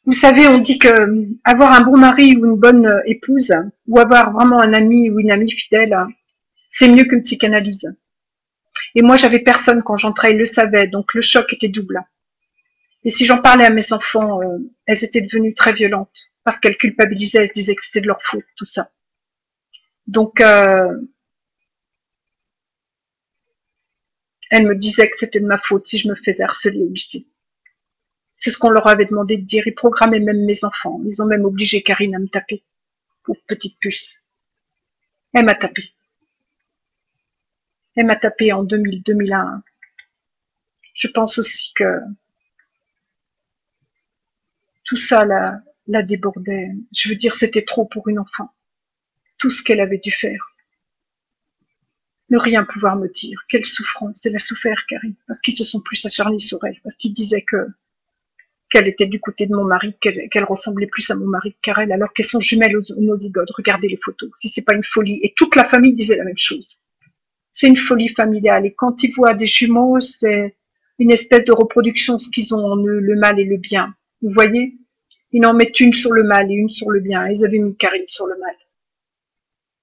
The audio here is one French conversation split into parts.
Vous savez, on dit que avoir un bon mari ou une bonne épouse, ou avoir vraiment un ami ou une amie fidèle, c'est mieux qu'une psychanalyse. Et moi, j'avais personne quand j'entrais, ils le savaient, donc le choc était double. Et si j'en parlais à mes enfants, elles étaient devenues très violentes, parce qu'elles culpabilisaient, elles se disaient que c'était de leur faute, tout ça. Donc, elles me disaient que c'était de ma faute si je me faisais harceler au lycée. C'est ce qu'on leur avait demandé de dire. Ils programmaient même mes enfants. Ils ont même obligé Karine à me taper. Pauvre petite puce. Elle m'a tapé. Elle m'a tapé en 2000-2001. Je pense aussi que tout ça la débordait. Je veux dire, c'était trop pour une enfant. Tout ce qu'elle avait dû faire. Ne rien pouvoir me dire. Quelle souffrance. Elle a souffert, Karine. Parce qu'ils se sont plus acharnés sur elle. Parce qu'ils disaient qu'elle était du côté de mon mari, qu'elle ressemblait plus à mon mari qu'à elle, alors qu'elles sont jumelles homozygotes. Regardez les photos. Si c'est pas une folie. Et toute la famille disait la même chose. C'est une folie familiale. Et quand ils voient des jumeaux, c'est une espèce de reproduction, ce qu'ils ont en eux, le mal et le bien. Vous voyez? Ils en mettent une sur le mal et une sur le bien. Ils avaient mis Karine sur le mal.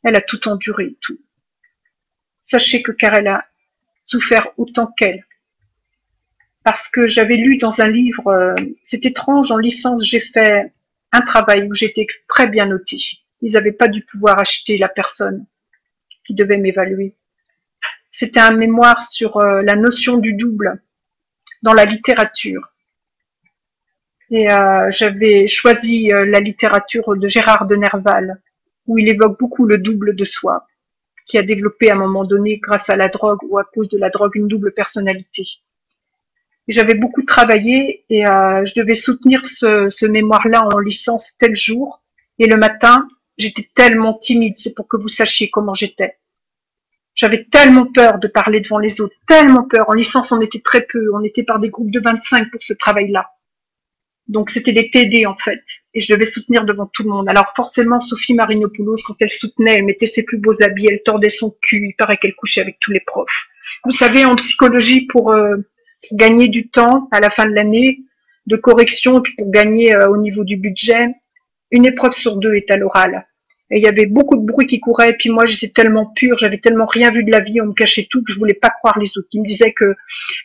Elle a tout enduré, tout. Sachez que Karel a souffert autant qu'elle. Parce que j'avais lu dans un livre, c'est étrange, en licence, j'ai fait un travail où j'étais très bien notée. Ils n'avaient pas dû pouvoir acheter la personne qui devait m'évaluer. C'était un mémoire sur la notion du double dans la littérature. Et j'avais choisi la littérature de Gérard de Nerval, où il évoque beaucoup le double de soi, qui a développé à un moment donné, grâce à la drogue ou à cause de la drogue, une double personnalité. J'avais beaucoup travaillé et je devais soutenir ce mémoire-là en licence tel jour. Et le matin, j'étais tellement timide, c'est pour que vous sachiez comment j'étais. J'avais tellement peur de parler devant les autres, tellement peur. En licence, on était très peu, on était par des groupes de 25 pour ce travail-là. Donc c'était des TD en fait, et je devais soutenir devant tout le monde. Alors forcément, Sophie Marinopoulos, quand elle soutenait, elle mettait ses plus beaux habits, elle tordait son cul, il paraît qu'elle couchait avec tous les profs. Vous savez, en psychologie, pour gagner du temps à la fin de l'année, de correction, et puis pour gagner au niveau du budget, une épreuve sur deux est à l'oral. Et il y avait beaucoup de bruit qui courait, et puis moi j'étais tellement pure, j'avais tellement rien vu de la vie, on me cachait tout, que je voulais pas croire les autres. Ils me disaient que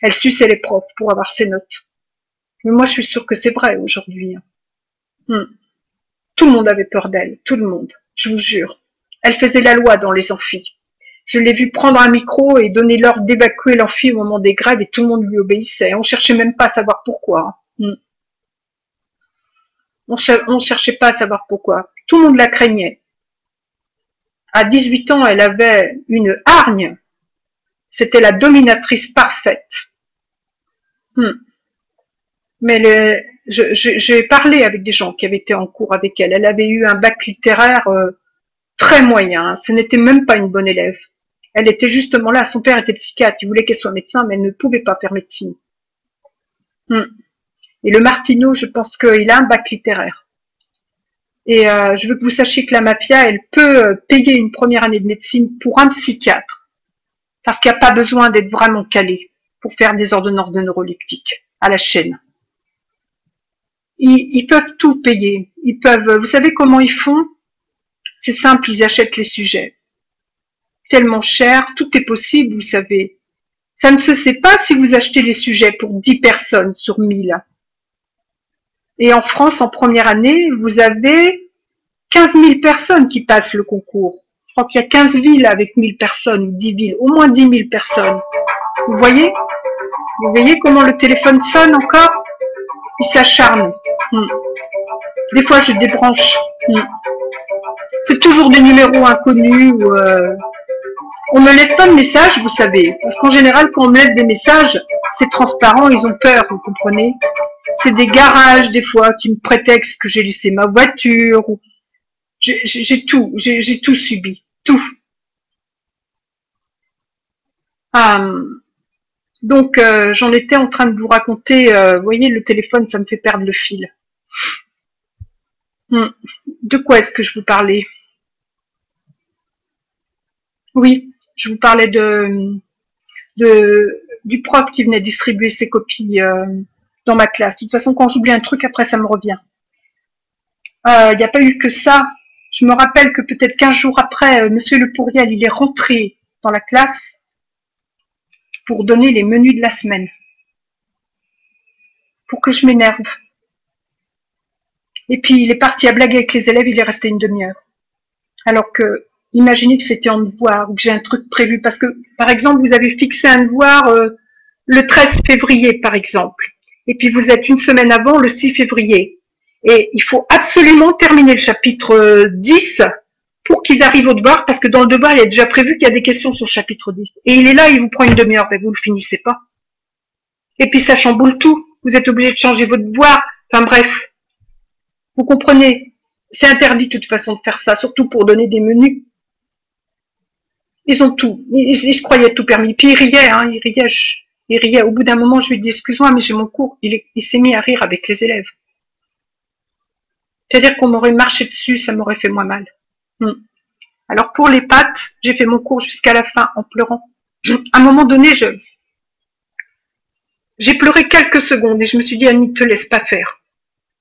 elle suçait les profs pour avoir ses notes. Mais moi je suis sûre que c'est vrai aujourd'hui. Tout le monde avait peur d'elle, tout le monde, je vous jure. Elle faisait la loi dans les amphis. Je l'ai vu prendre un micro et donner l'ordre d'évacuer l'amphi au moment des grèves et tout le monde lui obéissait. On cherchait même pas à savoir pourquoi. On cherchait pas à savoir pourquoi. Tout le monde la craignait. À 18 ans, elle avait une hargne. C'était la dominatrice parfaite. Mais j'ai parlé avec des gens qui avaient été en cours avec elle. Elle avait eu un bac littéraire très moyen. Ce n'était même pas une bonne élève. Elle était justement là. Son père était psychiatre. Il voulait qu'elle soit médecin, mais elle ne pouvait pas faire médecine. Et le Martineau, je pense qu'il a un bac littéraire. Et je veux que vous sachiez que la mafia, elle peut payer une première année de médecine pour un psychiatre. Parce qu'il n'y a pas besoin d'être vraiment calé pour faire des ordonnances de neuroleptiques à la chaîne. Ils peuvent tout payer. Ils peuvent. Vous savez comment ils font? C'est simple, ils achètent les sujets. Tellement cher, tout est possible, vous savez. Ça ne se sait pas si vous achetez les sujets pour 10 personnes sur 1000. Et en France, en première année, vous avez 15 000 personnes qui passent le concours. Je crois qu'il y a 15 villes avec 1000 personnes, 10 villes, au moins 10 000 personnes. Vous voyez? Vous voyez comment le téléphone sonne encore? Il s'acharne. Des fois, je débranche. C'est toujours des numéros inconnus. On me laisse pas de messages, vous savez. Parce qu'en général, quand on me laisse des messages, c'est transparent, ils ont peur, vous comprenez? C'est des garages, des fois, qui me prétextent que j'ai laissé ma voiture. J'ai tout subi. Tout. Donc, j'en étais en train de vous raconter, vous voyez, le téléphone, ça me fait perdre le fil. De quoi est-ce que je vous parlais? Oui, je vous parlais du prof qui venait distribuer ses copies dans ma classe. De toute façon, quand j'oublie un truc, après, ça me revient. Il n'y a pas eu que ça. Je me rappelle que peut-être 15 jours après, Monsieur Le Pourriel, il est rentré dans la classe pour donner les menus de la semaine, pour que je m'énerve. Et puis il est parti à blaguer avec les élèves, il est resté une demi-heure. Alors que, imaginez que c'était en devoir ou que j'ai un truc prévu, parce que, par exemple, vous avez fixé un devoir le 13 février, par exemple, et puis vous êtes une semaine avant, le 6 février, et il faut absolument terminer le chapitre 10 pour qu'ils arrivent au devoir, parce que dans le devoir, il est déjà prévu qu'il y a des questions sur le chapitre 10. Et il est là, il vous prend une demi-heure, mais vous le finissez pas. Et puis ça chamboule tout. Vous êtes obligé de changer votre devoir. Enfin bref, vous comprenez. C'est interdit de toute façon de faire ça, surtout pour donner des menus. Ils ont tout. Ils se croyaient tout permis. Puis ils riaient, hein, il riait. Au bout d'un moment, je lui ai dit, excuse-moi, mais j'ai mon cours. Il s'est mis à rire avec les élèves. C'est-à-dire qu'on m'aurait marché dessus, ça m'aurait fait moins mal. Alors pour les pâtes, j'ai fait mon cours jusqu'à la fin en pleurant. À un moment donné, j'ai pleuré quelques secondes et je me suis dit, Annie, ne te laisse pas faire.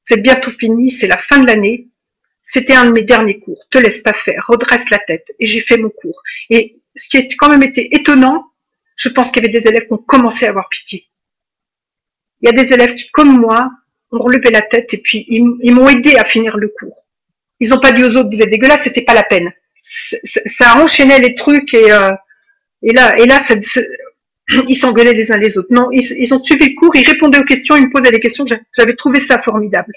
C'est bientôt fini, c'est la fin de l'année. C'était un de mes derniers cours. Te laisse pas faire, redresse la tête. Et j'ai fait mon cours. Et ce qui a quand même été étonnant, je pense qu'il y avait des élèves qui ont commencé à avoir pitié. Il y a des élèves qui, comme moi, ont relevé la tête et puis ils m'ont aidé à finir le cours. Ils n'ont pas dit aux autres, vous êtes dégueulasse, c'était pas la peine. Ça enchaînait les trucs et là, ils s'engueulaient les uns les autres. Non, ils ont suivi le cours, ils répondaient aux questions, ils me posaient des questions. J'avais trouvé ça formidable.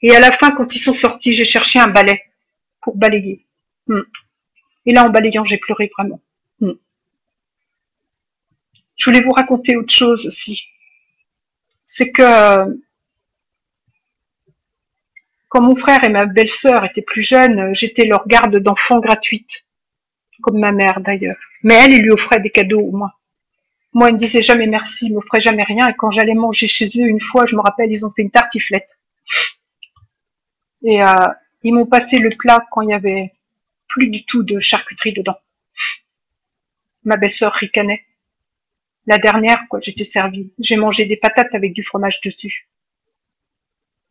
Et à la fin, quand ils sont sortis, j'ai cherché un balai pour balayer. Et là, en balayant, j'ai pleuré vraiment. Je voulais vous raconter autre chose aussi. C'est que quand mon frère et ma belle-sœur étaient plus jeunes, j'étais leur garde d'enfants gratuite, comme ma mère d'ailleurs. Mais elle, il lui offrait des cadeaux au moins. Moi, ils ne disaient jamais merci, ils m'offraient jamais rien. Et quand j'allais manger chez eux, une fois, je me rappelle, ils ont fait une tartiflette. Et ils m'ont passé le plat quand il y avait plus du tout de charcuterie dedans. Ma belle-sœur ricanait. La dernière, quoi, j'étais servie. J'ai mangé des patates avec du fromage dessus.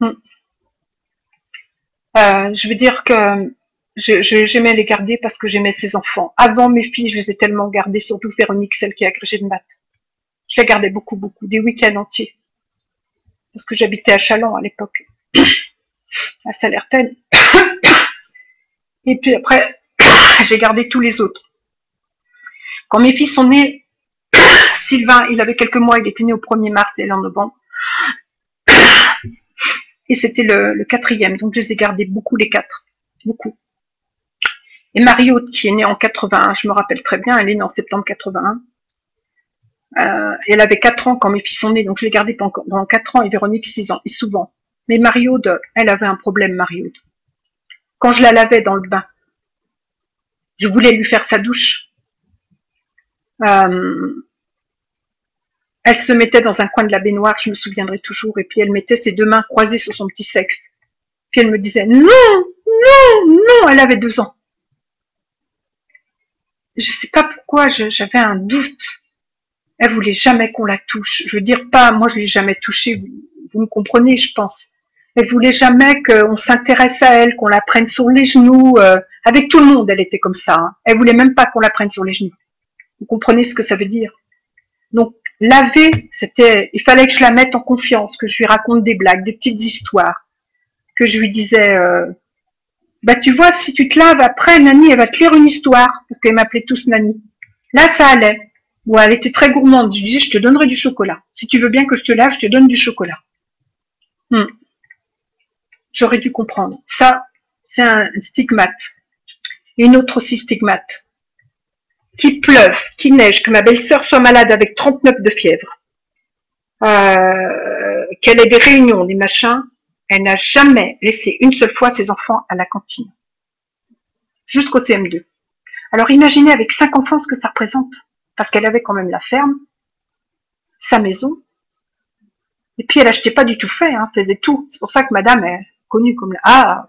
Je veux dire que j'aimais les garder parce que j'aimais ces enfants. Avant mes filles, je les ai tellement gardées, surtout Véronique, celle qui est agrégée de maths. Je la gardais beaucoup, des week-ends entiers. Parce que j'habitais à Châlons à l'époque, à Salertaine. Et puis après, j'ai gardé tous les autres. Quand mes filles sont nées, Sylvain, il avait quelques mois, il était né au 1er mars et elle en novembre. Et c'était le 4e, donc je les ai gardés beaucoup les 4. Beaucoup. Et Marie-Aude, qui est née en 81, je me rappelle très bien, elle est née en septembre 81. Elle avait 4 ans quand mes filles sont nées, donc je l'ai gardée pendant 4 ans, et Véronique 6 ans, et souvent. Mais Marie-Aude, elle avait un problème, Marie-Aude. Quand je la lavais dans le bain, je voulais lui faire sa douche. Elle se mettait dans un coin de la baignoire, je me souviendrai toujours, et puis elle mettait ses 2 mains croisées sur son petit sexe. Puis elle me disait, non, non, non, elle avait 2 ans. Je sais pas pourquoi, j'avais un doute. Elle voulait jamais qu'on la touche. Je veux dire, pas, moi je l'ai jamais touchée, vous me comprenez, je pense. Elle voulait jamais qu'on s'intéresse à elle, qu'on la prenne sur les genoux. Avec tout le monde, elle était comme ça. Hein. Elle voulait même pas qu'on la prenne sur les genoux. Vous comprenez ce que ça veut dire? Donc, laver, il fallait que je la mette en confiance, que je lui raconte des blagues, des petites histoires, que je lui disais, bah tu vois, si tu te laves après, Nani, elle va te lire une histoire, parce qu'elle m'appelait tous Nani. Là, ça allait. Ou elle était très gourmande. Je lui disais, je te donnerai du chocolat. Si tu veux bien que je te lave, je te donne du chocolat. J'aurais dû comprendre. Ça, c'est un stigmate. Et une autre aussi stigmate. Qu'il pleuve, qu'il neige, que ma belle-sœur soit malade avec 39 de fièvre, qu'elle ait des réunions, des machins, elle n'a jamais laissé une seule fois ses enfants à la cantine. Jusqu'au CM2. Alors imaginez avec 5 enfants ce que ça représente. Parce qu'elle avait quand même la ferme, sa maison, et puis elle achetait pas du tout fait, hein, faisait tout. C'est pour ça que madame est connue comme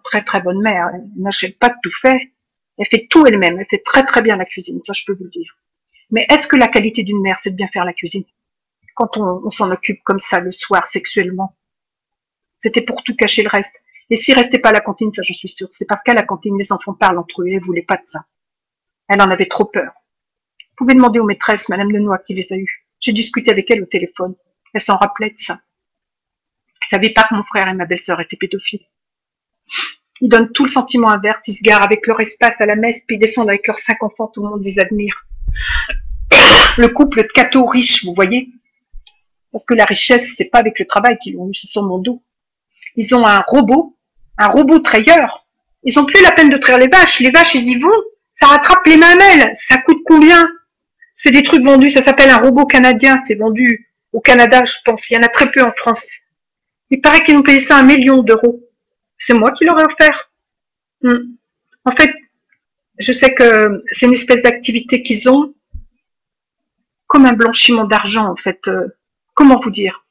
très très bonne mère, elle n'achète pas de tout fait, elle fait tout elle-même, elle fait très très bien la cuisine, ça je peux vous le dire. Mais est-ce que la qualité d'une mère, c'est de bien faire la cuisine? Quand on s'en occupe comme ça le soir sexuellement, c'était pour tout cacher le reste. Et s'ils restaient pas à la cantine, ça j'en suis sûre, c'est parce qu'à la cantine, les enfants parlent entre eux et elle voulait pas de ça. Elle en avait trop peur. Vous pouvez demander aux maîtresses, Madame Lenoir, qui les a eues. J'ai discuté avec elle au téléphone. Elle s'en rappelait de ça. Elle savait pas que mon frère et ma belle-sœur étaient pédophiles. Ils donnent tout le sentiment inverse, ils se garent avec leur espace à la messe, puis ils descendent avec leurs 5 enfants, tout le monde les admire. Le couple de cathos riches, vous voyez. Parce que la richesse, c'est pas avec le travail qu'ils l'ont eu, c'est sur mon dos. Ils ont un robot trayeur. Ils ont plus la peine de traire les vaches. Les vaches, ils y vont. Ça rattrape les mamelles. Ça coûte combien? C'est des trucs vendus, ça s'appelle un robot canadien. C'est vendu au Canada, je pense. Il y en a très peu en France. Il paraît qu'ils ont payé ça 1 million d'euros. C'est moi qui leur ai offert. En fait, je sais que c'est une espèce d'activité qu'ils ont, comme un blanchiment d'argent, en fait. Comment vous dire?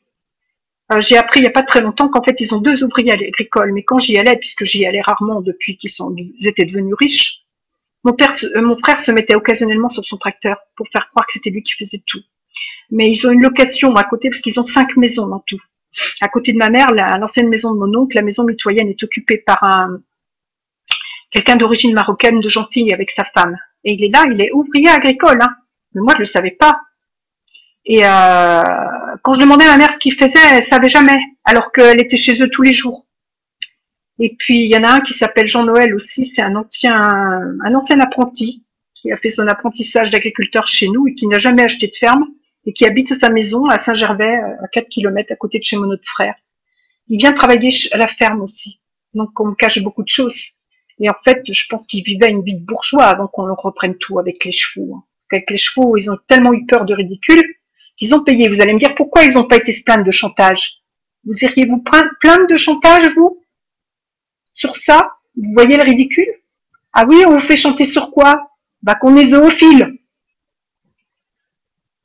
J'ai appris il n'y a pas très longtemps qu'en fait ils ont 2 ouvriers agricoles, mais quand j'y allais, puisque j'y allais rarement depuis ils étaient devenus riches, mon frère se mettait occasionnellement sur son tracteur pour faire croire que c'était lui qui faisait tout. Mais ils ont une location à côté parce qu'ils ont 5 maisons en tout. À côté de ma mère, l'ancienne maison de mon oncle, la maison mitoyenne, est occupée par quelqu'un d'origine marocaine de Gentilly avec sa femme. Et il est là, il est ouvrier agricole, hein. Mais moi je le savais pas. Et quand je demandais à ma mère ce qu'il faisait, elle savait jamais, alors qu'elle était chez eux tous les jours. Et puis il y en a un qui s'appelle Jean-Noël aussi, c'est un ancien apprenti qui a fait son apprentissage d'agriculteur chez nous et qui n'a jamais acheté de ferme et qui habite sa maison à Saint-Gervais, à 4 kilomètres à côté de chez mon autre frère. Il vient travailler à la ferme aussi, donc on me cache beaucoup de choses. Et en fait, je pense qu'il vivait une vie de bourgeois avant qu'on leur reprenne tout avec les chevaux. Parce qu'avec les chevaux, ils ont tellement eu peur de ridicule qu'ils ont payé. Vous allez me dire pourquoi ils n'ont pas été se plaindre de chantage. Vous iriez vous plaindre de chantage, vous? Sur ça? Vous voyez le ridicule? Ah oui, on vous fait chanter sur quoi? Bah qu'on est zoophile.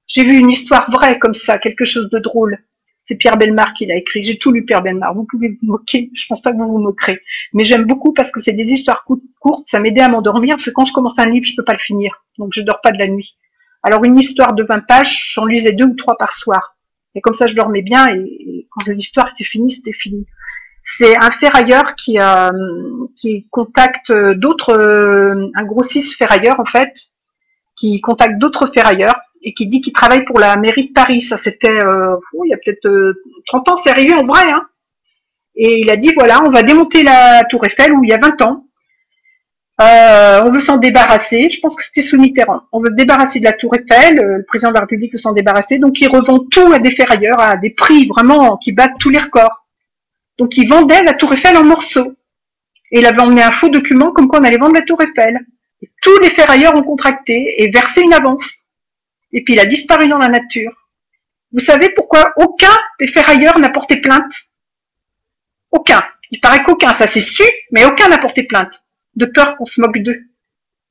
J'ai vu une histoire vraie comme ça, quelque chose de drôle. C'est Pierre Bellemare qui l'a écrit. J'ai tout lu Pierre Bellemare. Vous pouvez vous moquer. Je pense pas que vous vous moquerez. Mais j'aime beaucoup parce que c'est des histoires courtes. Ça m'aidait à m'endormir parce que quand je commence un livre, je peux pas le finir. Donc je dors pas de la nuit. Alors une histoire de 20 pages, j'en lisais 2 ou 3 par soir. Et comme ça, je dormais bien et quand l'histoire était finie, c'était fini. C'est un ferrailleur qui contacte un grossiste ferrailleur en fait, qui contacte d'autres ferrailleurs et qui dit qu'il travaille pour la mairie de Paris. Ça c'était il y a peut-être 30 ans, c'est arrivé en vrai. Hein. Et il a dit voilà, on va démonter la Tour Eiffel où il y a 20 ans. On veut s'en débarrasser. Je pense que c'était sous Mitterrand. On veut se débarrasser de la Tour Eiffel. Le président de la République veut s'en débarrasser. Donc, il revend tout à des ferrailleurs à des prix vraiment qui battent tous les records. Donc, il vendait la Tour Eiffel en morceaux. Et il avait emmené un faux document comme quoi on allait vendre la Tour Eiffel. Et tous les ferrailleurs ont contracté et versé une avance. Et puis, il a disparu dans la nature. Vous savez pourquoi aucun des ferrailleurs n'a porté plainte? Aucun. Il paraît qu'aucun, ça c'est su, mais aucun n'a porté plainte. De peur qu'on se moque d'eux,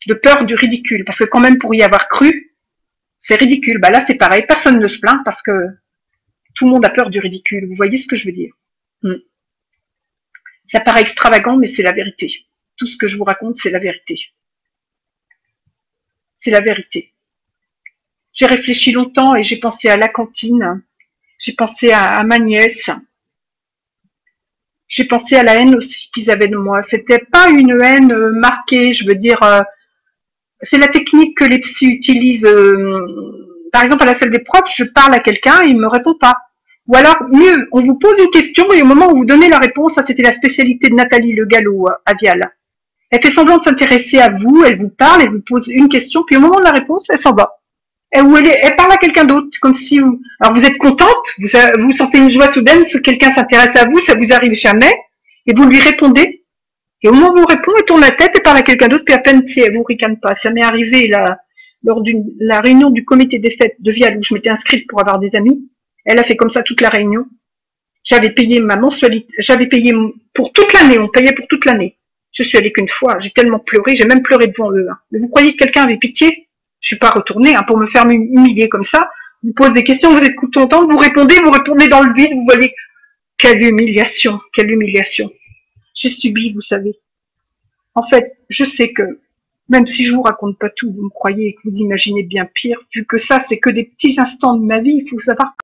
de peur du ridicule, parce que quand même pour y avoir cru, c'est ridicule. Bah là c'est pareil, personne ne se plaint parce que tout le monde a peur du ridicule. Vous voyez ce que je veux dire? Ça paraît extravagant, mais c'est la vérité. Tout ce que je vous raconte, c'est la vérité. C'est la vérité. J'ai réfléchi longtemps et j'ai pensé à la cantine, j'ai pensé à ma nièce. J'ai pensé à la haine aussi qu'ils avaient de moi. C'était pas une haine marquée, je veux dire. C'est la technique que les psys utilisent. Par exemple, à la salle des profs, je parle à quelqu'un et il me répond pas. Ou alors, mieux, on vous pose une question et au moment où vous donnez la réponse, ça c'était la spécialité de Nathalie Le Gallo à Vial. Elle fait semblant de s'intéresser à vous, elle vous parle, elle vous pose une question, puis au moment de la réponse, elle s'en va. Elle parle à quelqu'un d'autre, comme si vous... Alors vous êtes contente, vous sentez une joie soudaine, si quelqu'un s'intéresse à vous, ça vous arrive jamais, et vous lui répondez. Et au moment où vous répondez, elle tourne la tête et parle à quelqu'un d'autre, puis à peine si elle vous ricane pas. Ça m'est arrivé là, lors de la réunion du comité des fêtes de Vial, où je m'étais inscrite pour avoir des amis. Elle a fait comme ça toute la réunion. J'avais payé ma mensualité, j'avais payé pour toute l'année, on payait pour toute l'année. Je suis allée qu'une fois, j'ai tellement pleuré, j'ai même pleuré devant eux. Hein. Mais vous croyez que quelqu'un avait pitié? Je suis pas retournée pour me faire humilier comme ça. Vous posez des questions, vous êtes contente, vous répondez dans le vide, vous voyez. Quelle humiliation, quelle humiliation. J'ai subi, vous savez. En fait, je sais que, même si je vous raconte pas tout, vous me croyez et que vous imaginez bien pire, vu que ça, c'est que des petits instants de ma vie, il faut savoir